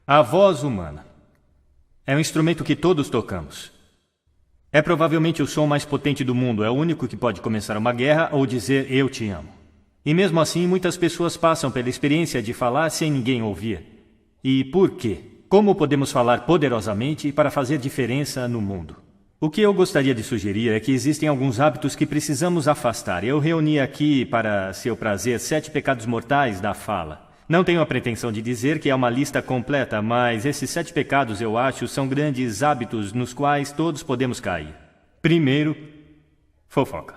A voz humana é um instrumento que todos tocamos. É provavelmente o som mais potente do mundo, é o único que pode começar uma guerra ou dizer eu te amo. E mesmo assim, muitas pessoas passam pela experiência de falar sem ninguém ouvir. E por quê? Como podemos falar poderosamente para fazer diferença no mundo? O que eu gostaria de sugerir é que existem alguns hábitos que precisamos afastar. Eu reuni aqui, para seu prazer, 7 pecados mortais da fala. Não tenho a pretensão de dizer que é uma lista completa, mas esses 7 pecados, eu acho, são grandes hábitos nos quais todos podemos cair. Primeiro, fofoca.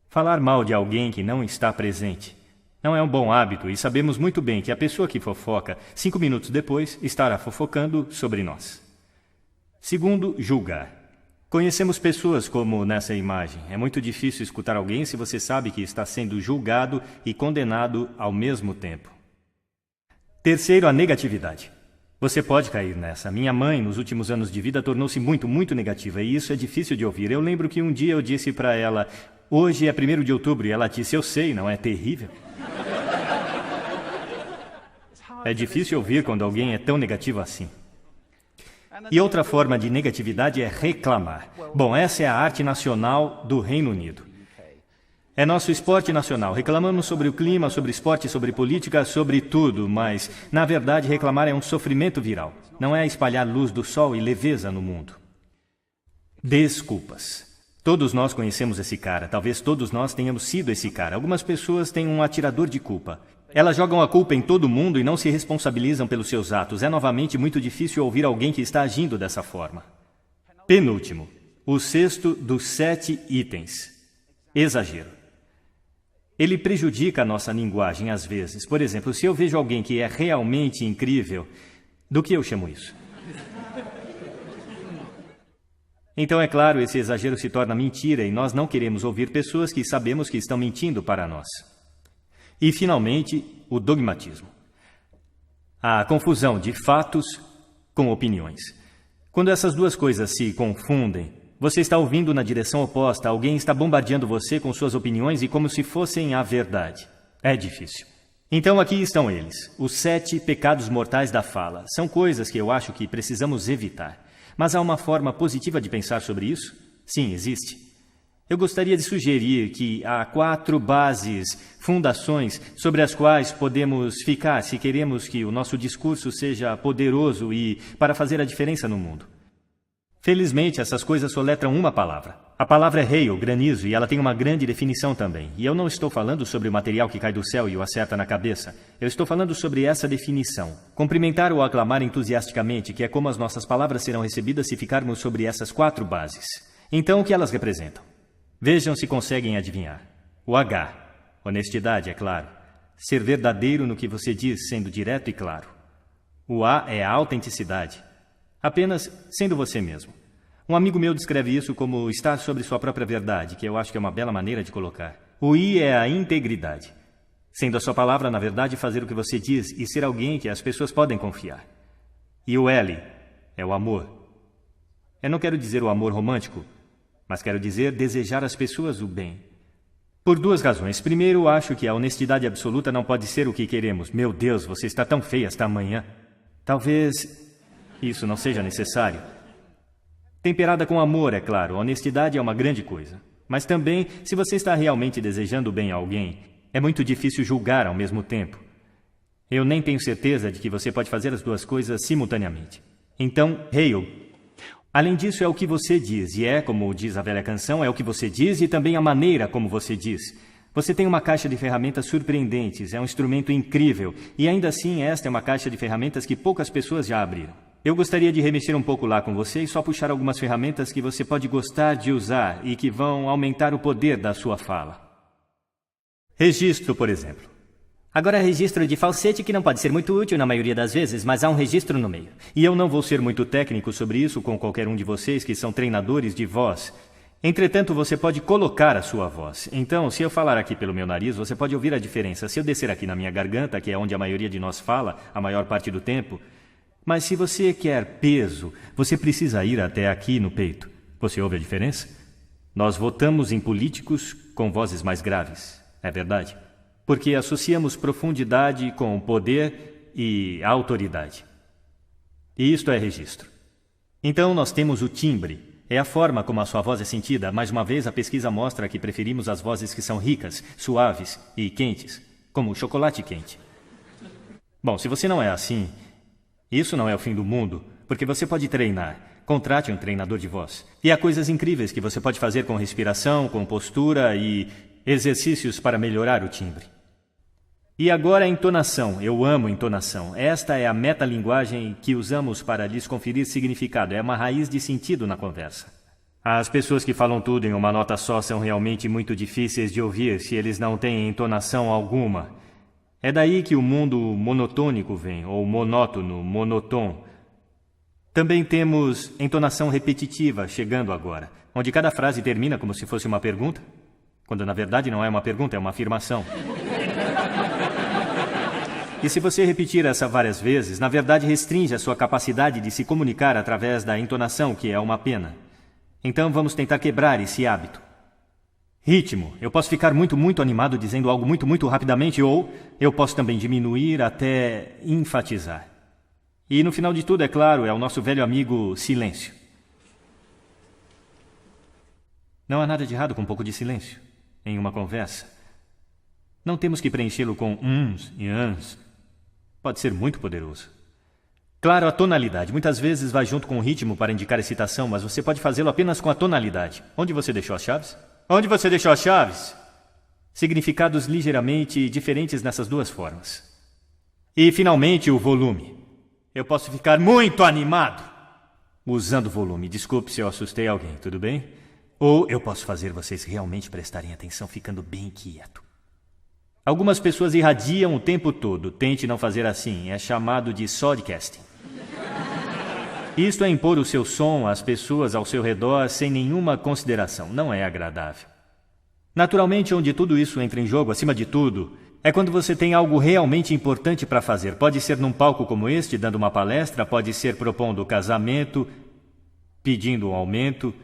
Falar mal de alguém que não está presente. Não é um bom hábito e sabemos muito bem que a pessoa que fofoca, 5 minutos depois, estará fofocando sobre nós. Segundo, julgar. Conhecemos pessoas como nessa imagem. É muito difícil escutar alguém se você sabe que está sendo julgado e condenado ao mesmo tempo. Terceiro, a negatividade. Você pode cair nessa. Minha mãe, nos últimos anos de vida, tornou-se muito negativa e isso é difícil de ouvir. Eu lembro que um dia eu disse para ela, hoje é 1º de outubro, e ela disse, eu sei, não é terrível? É difícil ouvir quando alguém é tão negativo assim. E outra forma de negatividade é reclamar. Bom, essa é a arte nacional do Reino Unido. É nosso esporte nacional. Reclamamos sobre o clima, sobre esporte, sobre política, sobre tudo, mas, na verdade, reclamar é um sofrimento viral. Não é espalhar luz do sol e leveza no mundo. Desculpas. Todos nós conhecemos esse cara. Talvez todos nós tenhamos sido esse cara. Algumas pessoas têm um atirador de culpa. Elas jogam a culpa em todo mundo e não se responsabilizam pelos seus atos. É novamente muito difícil ouvir alguém que está agindo dessa forma. Penúltimo, o 6º dos 7 itens. Exagero. Ele prejudica a nossa linguagem às vezes. Por exemplo, se eu vejo alguém que é realmente incrível, do que eu chamo isso? Então, é claro, esse exagero se torna mentira e nós não queremos ouvir pessoas que sabemos que estão mentindo para nós. E, finalmente, o dogmatismo. A confusão de fatos com opiniões. Quando essas duas coisas se confundem, você está ouvindo na direção oposta, alguém está bombardeando você com suas opiniões e como se fossem a verdade. É difícil. Então, aqui estão eles, os 7 pecados mortais da fala. São coisas que eu acho que precisamos evitar. Mas há uma forma positiva de pensar sobre isso? Sim, existe. Eu gostaria de sugerir que há 4 bases, fundações, sobre as quais podemos ficar se queremos que o nosso discurso seja poderoso e para fazer a diferença no mundo. Felizmente, essas coisas soletram uma palavra. A palavra é hail, granizo, e ela tem uma grande definição também. E eu não estou falando sobre o material que cai do céu e o acerta na cabeça. Eu estou falando sobre essa definição. Cumprimentar ou aclamar entusiasticamente, que é como as nossas palavras serão recebidas se ficarmos sobre essas 4 bases. Então, o que elas representam? Vejam se conseguem adivinhar. O H. Honestidade, é claro. Ser verdadeiro no que você diz, sendo direto e claro. O A é a autenticidade. Apenas sendo você mesmo. Um amigo meu descreve isso como estar sobre sua própria verdade, que eu acho que é uma bela maneira de colocar. O I é a integridade. Sendo a sua palavra, na verdade, fazer o que você diz e ser alguém que as pessoas podem confiar. E o L é o amor. Eu não quero dizer o amor romântico, mas quero dizer desejar às pessoas o bem. Por 2 razões. Primeiro, acho que a honestidade absoluta não pode ser o que queremos. Meu Deus, você está tão feia esta manhã. Talvez isso não seja necessário. Temperada com amor, é claro. A honestidade é uma grande coisa. Mas também, se você está realmente desejando bem a alguém, é muito difícil julgar ao mesmo tempo. Eu nem tenho certeza de que você pode fazer as 2 coisas simultaneamente. Então, hail. Além disso, é o que você diz, e é, como diz a velha canção, é o que você diz e também a maneira como você diz. Você tem uma caixa de ferramentas surpreendentes, é um instrumento incrível, e ainda assim esta é uma caixa de ferramentas que poucas pessoas já abriram. Eu gostaria de remexer um pouco lá com você e só puxar algumas ferramentas que você pode gostar de usar e que vão aumentar o poder da sua fala. Registro, por exemplo. Agora, registro de falsete que não pode ser muito útil na maioria das vezes, mas há um registro no meio. E eu não vou ser muito técnico sobre isso com qualquer um de vocês que são treinadores de voz. Entretanto, você pode colocar a sua voz. Então, se eu falar aqui pelo meu nariz, você pode ouvir a diferença. Se eu descer aqui na minha garganta, que é onde a maioria de nós fala, a maior parte do tempo. Mas se você quer peso, você precisa ir até aqui no peito. Você ouve a diferença? Nós votamos em políticos com vozes mais graves. É verdade? Porque associamos profundidade com poder e autoridade. E isto é registro. Então nós temos o timbre. É a forma como a sua voz é sentida. Mais uma vez, a pesquisa mostra que preferimos as vozes que são ricas, suaves e quentes, como o chocolate quente. Bom, se você não é assim, isso não é o fim do mundo, porque você pode treinar. Contrate um treinador de voz. E há coisas incríveis que você pode fazer com respiração, com postura e exercícios para melhorar o timbre. E agora a entonação. Eu amo entonação. Esta é a metalinguagem que usamos para lhes conferir significado. É uma raiz de sentido na conversa. As pessoas que falam tudo em uma nota só são realmente muito difíceis de ouvir se eles não têm entonação alguma. É daí que o mundo monotônico vem, ou monótono, monotom. Também temos entonação repetitiva chegando agora, onde cada frase termina como se fosse uma pergunta, quando na verdade não é uma pergunta, é uma afirmação. E se você repetir essa várias vezes, na verdade restringe a sua capacidade de se comunicar através da entonação, que é uma pena. Então vamos tentar quebrar esse hábito. Ritmo. Eu posso ficar muito animado dizendo algo muito rapidamente, ou eu posso também diminuir até enfatizar. E no final de tudo, é claro, é o nosso velho amigo silêncio. Não há nada de errado com um pouco de silêncio em uma conversa. Não temos que preenchê-lo com uns e ans. Pode ser muito poderoso. Claro, a tonalidade. Muitas vezes vai junto com o ritmo para indicar excitação, mas você pode fazê-lo apenas com a tonalidade. Onde você deixou as chaves? Onde você deixou as chaves? Significados ligeiramente diferentes nessas duas formas. E, finalmente, o volume. Eu posso ficar muito animado usando volume. Desculpe se eu assustei alguém, tudo bem? Ou eu posso fazer vocês realmente prestarem atenção ficando bem quieto. Algumas pessoas irradiam o tempo todo. Tente não fazer assim. É chamado de sodcasting. Isto é impor o seu som às pessoas ao seu redor sem nenhuma consideração. Não é agradável. Naturalmente, onde tudo isso entra em jogo, acima de tudo, é quando você tem algo realmente importante para fazer. Pode ser num palco como este, dando uma palestra, pode ser propondo casamento, pedindo um aumento,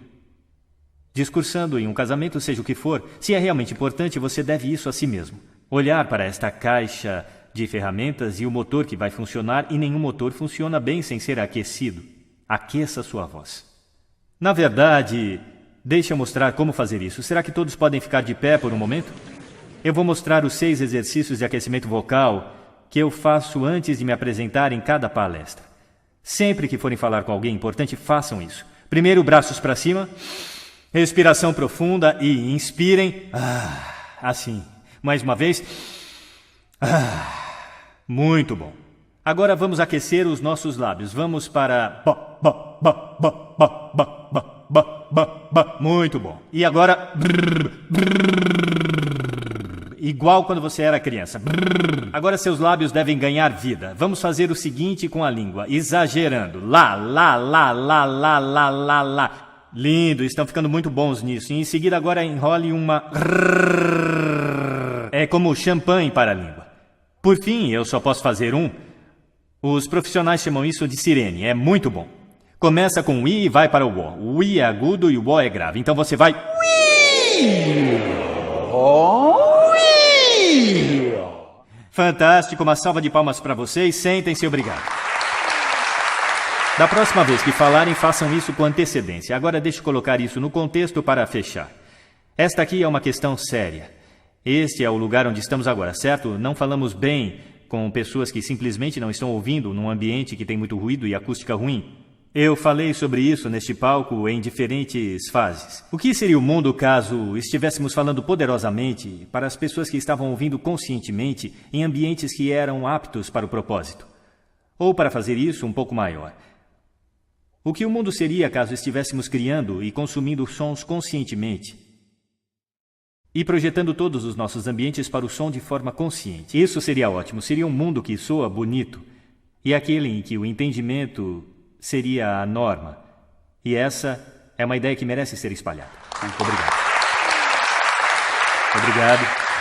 discursando em um casamento, seja o que for. Se é realmente importante, você deve isso a si mesmo. Olhar para esta caixa de ferramentas e o motor que vai funcionar, e nenhum motor funciona bem sem ser aquecido. Aqueça sua voz. Na verdade, deixa eu mostrar como fazer isso. Será que todos podem ficar de pé por um momento? Eu vou mostrar os 6 exercícios de aquecimento vocal que eu faço antes de me apresentar em cada palestra. Sempre que forem falar com alguém importante, façam isso. Primeiro, braços para cima, respiração profunda e inspirem. Assim. Mais uma vez. Muito bom. Agora vamos aquecer os nossos lábios. Vamos para... Muito bom. E agora... Igual quando você era criança. Agora seus lábios devem ganhar vida. Vamos fazer o seguinte com a língua, exagerando. Lá. Lindo, estão ficando muito bons nisso. E em seguida agora enrole uma... É como champanhe para a língua. Por fim, eu só posso fazer um. Os profissionais chamam isso de sirene. É muito bom. Começa com o I e vai para o O. O I é agudo e o O é grave. Então você vai... Fantástico. Uma salva de palmas para vocês. Sentem-se, obrigado. Da próxima vez que falarem, façam isso com antecedência. Agora deixe eu colocar isso no contexto para fechar. Esta aqui é uma questão séria. Este é o lugar onde estamos agora, certo? Não falamos bem com pessoas que simplesmente não estão ouvindo num ambiente que tem muito ruído e acústica ruim. Eu falei sobre isso neste palco em diferentes fases. O que seria o mundo caso estivéssemos falando poderosamente para as pessoas que estavam ouvindo conscientemente em ambientes que eram aptos para o propósito? Ou, para fazer isso, um pouco maior. O que o mundo seria caso estivéssemos criando e consumindo sons conscientemente e projetando todos os nossos ambientes para o som de forma consciente? Isso seria ótimo. Seria um mundo que soa bonito e aquele em que o entendimento seria a norma. E essa é uma ideia que merece ser espalhada. Obrigado. Obrigado.